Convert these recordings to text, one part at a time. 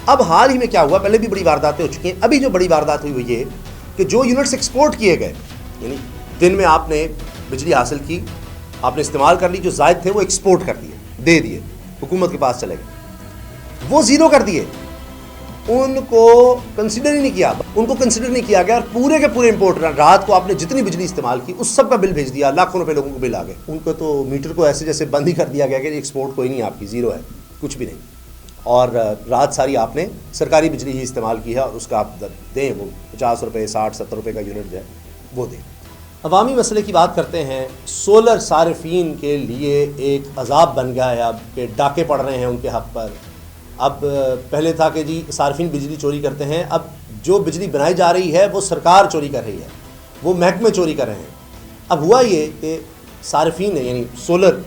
اب حال ہی میں کیا ہوا، پہلے بھی بڑی وارداتیں ہو چکی ہیں، ابھی جو بڑی واردات ہوئی وہ یہ کہ جو یونٹس ایکسپورٹ کیے گئے، یعنی دن میں آپ نے بجلی حاصل کی، آپ نے استعمال کر لی، جو زائد تھے وہ ایکسپورٹ کر دیے، دے دیے، حکومت کے پاس چلے گئے، وہ زیرو کر دیے، ان کو کنسیڈر ہی نہیں کیا، ان کو کنسیڈر نہیں کیا گیا، اور پورے کے پورے امپورٹ رات کو آپ نے جتنی بجلی استعمال کی اس سب کا بل بھیج دیا، لاکھوں روپے لوگوں کو بل آ گئے، ان کو تو میٹر کو ایسے جیسے بند ہی کر دیا گیا کہ ایکسپورٹ کوئی نہیں، آپ کی زیرو ہے، کچھ بھی نہیں، اور رات ساری آپ نے سرکاری بجلی ہی استعمال کی ہے، اور اس کا آپ دیں وہ 50 روپے 60 70 روپے کا یونٹ جو ہے وہ دیں۔ عوامی مسئلے کی بات کرتے ہیں، سولر صارفین کے لیے ایک عذاب بن گیا ہے اب کہ ڈاکے پڑ رہے ہیں ان کے حق پر۔ اب پہلے تھا کہ جی صارفین بجلی چوری کرتے ہیں، اب جو بجلی بنائی جا رہی ہے وہ سرکار چوری کر رہی ہے، وہ محکمے چوری کر رہے ہیں۔ اب ہوا یہ کہ صارفین نے، یعنی سولر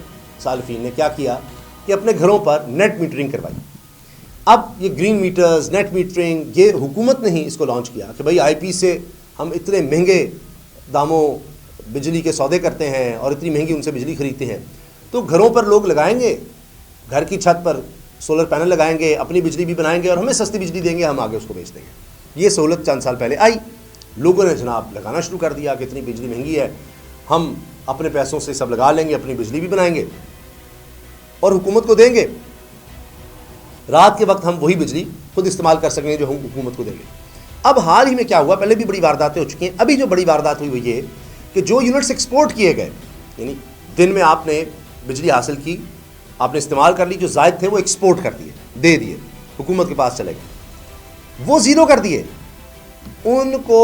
صارفین نے کیا کیا کہ اپنے گھروں پر نیٹ میٹرنگ کروائی۔ اب یہ گرین میٹرز، نیٹ میٹرنگ، یہ حکومت نے ہی اس کو لانچ کیا کہ بھئی آئی پی سے ہم اتنے مہنگے داموں بجلی کے سودے کرتے ہیں اور اتنی مہنگی ان سے بجلی خریدتے ہیں، تو گھروں پر لوگ لگائیں گے، گھر کی چھت پر سولر پینل لگائیں گے، اپنی بجلی بھی بنائیں گے اور ہمیں سستی بجلی دیں گے، ہم آگے اس کو بیچ دیں گے۔ یہ سہولت چند سال پہلے آئی، لوگوں نے جناب لگانا شروع کر دیا کہ اتنی بجلی مہنگی ہے، ہم اپنے پیسوں سے سب لگا لیں گے، اپنی بجلی بھی بنائیں گے اور حکومت کو دیں گے، رات کے وقت ہم وہی بجلی خود استعمال کر سکیں گے جو ہم حکومت کو دیں گے۔ اب حال ہی میں کیا ہوا، پہلے بھی بڑی وارداتیں ہو چکی ہیں، ابھی جو بڑی واردات ہوئی وہ یہ کہ جو یونٹس ایکسپورٹ کیے گئے، یعنی دن میں آپ نے بجلی حاصل کی، آپ نے استعمال کر لی، جو زائد تھے وہ ایکسپورٹ کر دیے، دے دیے، حکومت کے پاس چلے گئے، وہ زیرو کر دیے، ان کو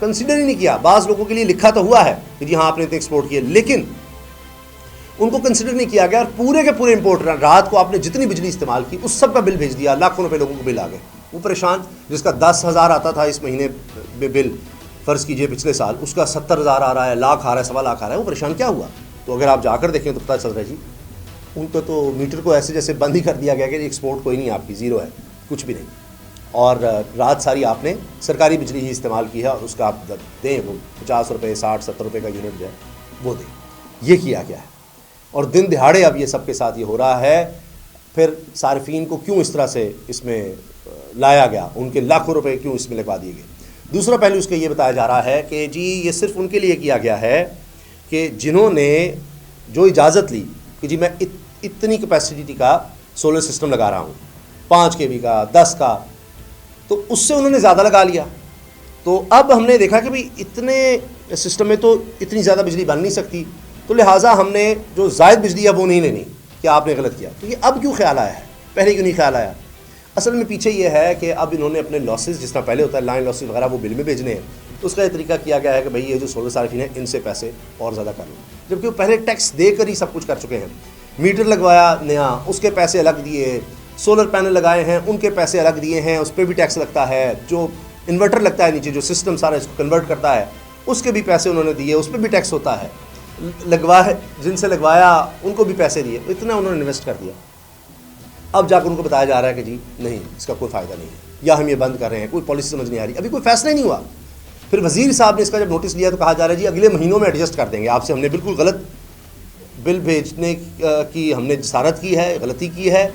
کنسیڈر ہی نہیں کیا۔ بعض لوگوں کے لیے لکھا تو ہوا ہے کہ جی ہاں آپ نے اتنے ایکسپورٹ کیے، لیکن ان کو کنسیڈر نہیں کیا گیا، اور پورے کے پورے امپورٹ رات کو آپ نے جتنی بجلی استعمال کی اس سب کا بل بھیج دیا، لاکھوں روپے لوگوں کو بل آ گئے، وہ پریشان، جس کا 10,000 آتا تھا اس مہینے بل، فرض کیجئے پچھلے سال اس کا 70,000 آ رہا ہے، لاکھ آ رہا ہے، 1.25 آ رہا ہے، وہ پریشان کیا ہوا؟ تو اگر آپ جا کر دیکھیں تو پتہ چل رہا ہے جی ان کو تو میٹر کو ایسے جیسے بند ہی کر دیا گیا کہ ایکسپورٹ کوئی نہیں، آپ کی زیرو ہے، کچھ بھی نہیں، اور رات ساری آپ نے سرکاری بجلی ہی استعمال کی ہے، اور اس کا آپ دیں وہ 50 روپے 60 70 روپے کا یونٹ جو ہے وہ دیں۔ یہ کیا گیا ہے، اور دن دہاڑے اب یہ سب کے ساتھ یہ ہو رہا ہے۔ پھر صارفین کو کیوں اس طرح سے اس میں لایا گیا، ان کے لاکھوں روپے کیوں اس میں لگوا دیے گئے؟ دوسرا پہلو اس کا یہ بتایا جا رہا ہے کہ جی یہ صرف ان کے لیے کیا گیا ہے کہ جنہوں نے جو اجازت لی کہ جی میں اتنی کیپیسٹی کا سولر سسٹم لگا رہا ہوں، 5 کے وی کا، 10 کا، تو اس سے انہوں نے زیادہ لگا لیا، تو اب ہم نے دیکھا کہ بھئی اتنے سسٹم میں تو اتنی زیادہ بجلی بن نہیں سکتی، تو لہٰذا ہم نے جو زائد بجلی ہے وہ نہیں لینی، کہ آپ نے غلط کیا۔ تو یہ اب کیوں خیال آیا ہے، پہلے کیوں نہیں خیال آیا؟ اصل میں پیچھے یہ ہے کہ اب انہوں نے اپنے لاسز، جس طرح پہلے ہوتا ہے لائن لاسز وغیرہ، وہ بل میں بھیجنے ہیں، تو اس کا یہ طریقہ کیا گیا ہے کہ بھئی یہ جو سولر صارفین ہیں ان سے پیسے اور زیادہ کر لو، جبکہ وہ پہلے ٹیکس دے کر ہی سب کچھ کر چکے ہیں۔ میٹر لگوایا نیا، اس کے پیسے الگ دیے، سولر پینل لگائے ہیں ان کے پیسے الگ دیے ہیں، اس پہ بھی ٹیکس لگتا ہے، جو انورٹر لگتا ہے نیچے، جو سسٹم سارا اس کو کنورٹ کرتا ہے، اس کے بھی پیسے انہوں نے دیے، اس پہ بھی ٹیکس ہوتا ہے، جن سے لگوایا ان کو بھی پیسے دیے، اتنا انہوں نے انویسٹ کر دیا۔ اب جا کر ان کو بتایا جا رہا ہے کہ جی نہیں، اس کا کوئی فائدہ نہیں ہے، یا ہم یہ بند کر رہے ہیں، کوئی پالیسی سمجھ نہیں آ رہی، ابھی کوئی فیصلہ ہی نہیں ہوا۔ پھر وزیر صاحب نے اس کا جب نوٹس لیا تو کہا جا رہا ہے جی اگلے مہینوں میں ایڈجسٹ کر دیں گے، آپ سے ہم نے بالکل غلط بل بھیجنے کی ہم نے جسارت کی ہے، غلطی کی ہے،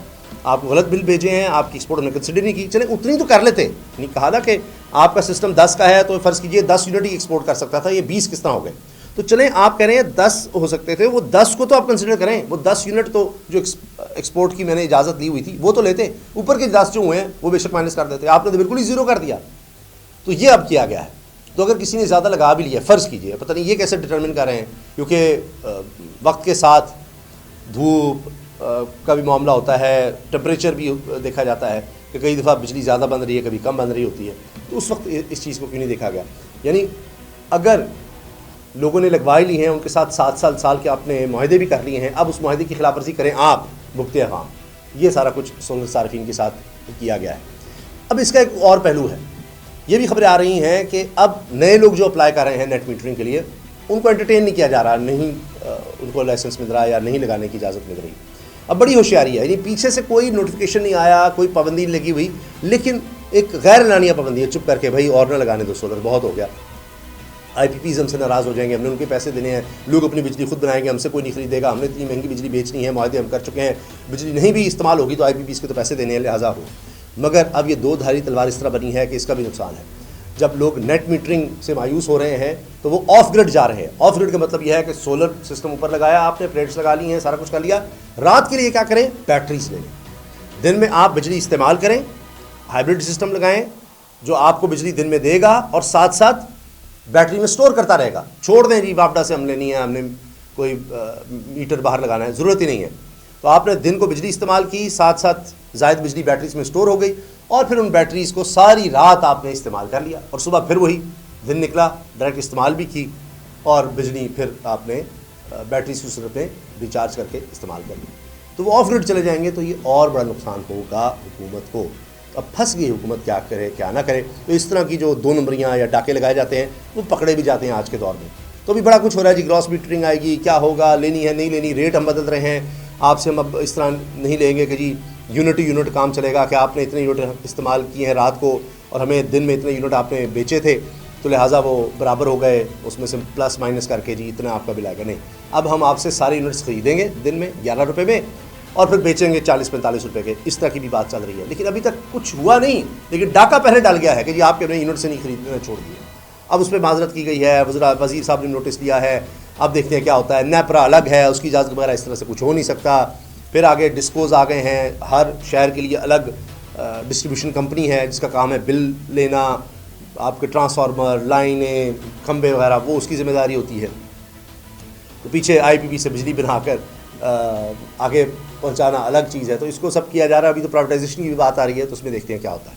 آپ کو غلط بل بھیجے ہیں، آپ کی ایکسپورٹ ہم نے کنسیڈر نہیں کی، چلیں اتنی تو کر لیتے، نہیں کہا تھا کہ آپ کا سسٹم 10 کا ہے تو فرض کیجئے 10 یونٹ ہی ایکسپورٹ کر سکتا تھا، یہ 20 کس طرح ہو گئے؟ تو چلیں آپ کہہ رہے ہیں 10 ہو سکتے تھے، وہ 10 کو تو آپ کنسیڈر کریں، وہ 10 یونٹ تو جو ایکسپورٹ کی میں نے اجازت لی ہوئی تھی وہ تو لیتے، اوپر کے 10 جو ہوئے ہیں وہ بے شک مائنس کر دیتے، آپ نے تو بالکل ہی زیرو کر دیا۔ تو یہ اب کیا گیا ہے، تو اگر کسی نے زیادہ لگا بھی لیا، فرض کیجئے، پتہ نہیں یہ کیسے ڈٹرمن کر رہے ہیں، کیونکہ وقت کے ساتھ دھوپ کا بھی معاملہ ہوتا ہے، ٹمپریچر بھی دیکھا جاتا ہے کہ کئی دفعہ بجلی زیادہ بن رہی ہے، کبھی کم بن رہی ہوتی ہے، تو اس وقت اس چیز کو کیوں نہیں دیکھا گیا؟ یعنی اگر لوگوں نے لگوائی لی ہیں، ان کے ساتھ 7 سال کے اپنے معاہدے بھی کر لیے ہیں، اب اس معاہدے کی خلاف ورزی کریں آپ بھگتے عوام، یہ سارا کچھ سولر صارفین کے ساتھ کیا گیا ہے۔ اب اس کا ایک اور پہلو ہے، یہ بھی خبریں آ رہی ہیں کہ اب نئے لوگ جو اپلائی کر رہے ہیں نیٹ میٹرنگ کے لیے، ان کو انٹرٹین نہیں کیا جا رہا، نہیں ان کو لائسنس مل رہا ہے یا نہیں لگانے کی اجازت مل رہی۔ اب بڑی ہوشیاری ہے، یعنی پیچھے سے کوئی نوٹیفیکیشن نہیں آیا، کوئی پابندی نہیں لگی ہوئی، لیکن ایک غیر اعلانیہ پابندی ہے، چپ کر کے بھائی اور نہ لگانے دو سولر، بہت ہو گیا، آئی پی پیز ہم سے ناراض ہو جائیں گے، ہم نے ان کے پیسے دینے ہیں، لوگ اپنی بجلی خود بنائیں گے، ہم سے کوئی نہیں خریدے گا، ہم نے اتنی مہنگی بجلی بیچنی ہے، معاہدے ہم کر چکے ہیں، بجلی نہیں بھی استعمال ہوگی تو آئی پی پیز کے تو پیسے دینے ہیں، لہٰذا ہو۔ مگر اب یہ دو دھاری تلوار اس طرح بنی ہے کہ اس کا بھی نقصان ہے. جب لوگ نیٹ میٹرنگ سے مایوس ہو رہے ہیں تو وہ آف گرڈ جا رہے ہیں. آف گرڈ کا مطلب یہ ہے کہ سولر سسٹم اوپر لگایا آپ نے, پلیٹس لگا لی ہیں, سارا کچھ کر لیا. رات کے لیے کیا کریں؟ بیٹریز لے لیں. دن میں آپ بجلی استعمال کریں, ہائبرڈ سسٹم لگائیں جو آپ کو بجلی دن میں دے گا اور ساتھ ساتھ بیٹری میں سٹور کرتا رہے گا. چھوڑ دیں جی واپڈا سے ہم لینی ہے, ہم نے کوئی میٹر باہر لگانا ہے, ضرورت ہی نہیں ہے. تو آپ نے دن کو بجلی استعمال کی, ساتھ ساتھ زائد بجلی بیٹریز میں سٹور ہو گئی, اور پھر ان بیٹریز کو ساری رات آپ نے استعمال کر لیا, اور صبح پھر وہی دن نکلا, ڈائریکٹ استعمال بھی کی, اور بجلی پھر آپ نے بیٹریز کی صورت میں ریچارج کر کے استعمال کر لی. تو وہ آف گرڈ چلے جائیں گے تو یہ اور بڑا نقصان ہوگا حکومت کو. اب پھنس گئی حکومت, کیا کرے کیا نہ کرے. تو اس طرح کی جو 2 نمبریاں یا ڈاکے لگائے جاتے ہیں وہ پکڑے بھی جاتے ہیں آج کے دور میں. تو بھی بڑا کچھ ہو رہا ہے جی, گراس میٹرنگ آئے گی, کیا ہوگا, لینی ہے نہیں لینی, ریٹ ہم بدل رہے ہیں, آپ سے ہم اب اس طرح نہیں لیں گے کہ جی یونٹ کام چلے گا کہ آپ نے اتنے یونٹ استعمال کیے ہیں رات کو اور ہمیں دن میں اتنے یونٹ آپ نے بیچے تھے تو لہٰذا وہ برابر ہو گئے, اس میں سے پلس مائنس کر کے جی اتنا آپ کا بل آئے گا. نہیں, اب ہم آپ سے سارے یونٹس خریدیں گے دن میں 11 روپے میں اور پھر بیچیں گے 40-45 روپے کے. اس طرح کی بھی بات چل رہی ہے, لیکن ابھی تک کچھ ہوا نہیں. لیکن ڈاکہ پہلے ڈال گیا ہے کہ جی آپ کے اپنے یونٹ سے نہیں خریدنا, چھوڑ دیے. اب اس پہ معذرت کی گئی ہے, وزیر صاحب نے نوٹس لیا ہے, اب دیکھتے ہیں کیا ہوتا ہے. نیپرا الگ ہے, اس کی اجازت وغیرہ اس طرح سے کچھ ہو نہیں سکتا. پھر آگے ڈسکوز آ گئے ہیں, ہر شہر کے لیے الگ ڈسٹریبیوشن کمپنی ہے جس کا کام ہے بل لینا, آپ کے ٹرانسفارمر, لائنیں, کھمبے وغیرہ, وہ اس کی ذمہ داری ہوتی ہے. تو پیچھے IPP سے بجلی بنا کر آگے پہنچانا الگ چیز ہے. تو اس کو سب کیا جا رہا ہے. ابھی تو پرائیویٹائزیشن کی بھی بات آ رہی ہے, تو اس میں دیکھتے ہیں کیا ہوتا ہے.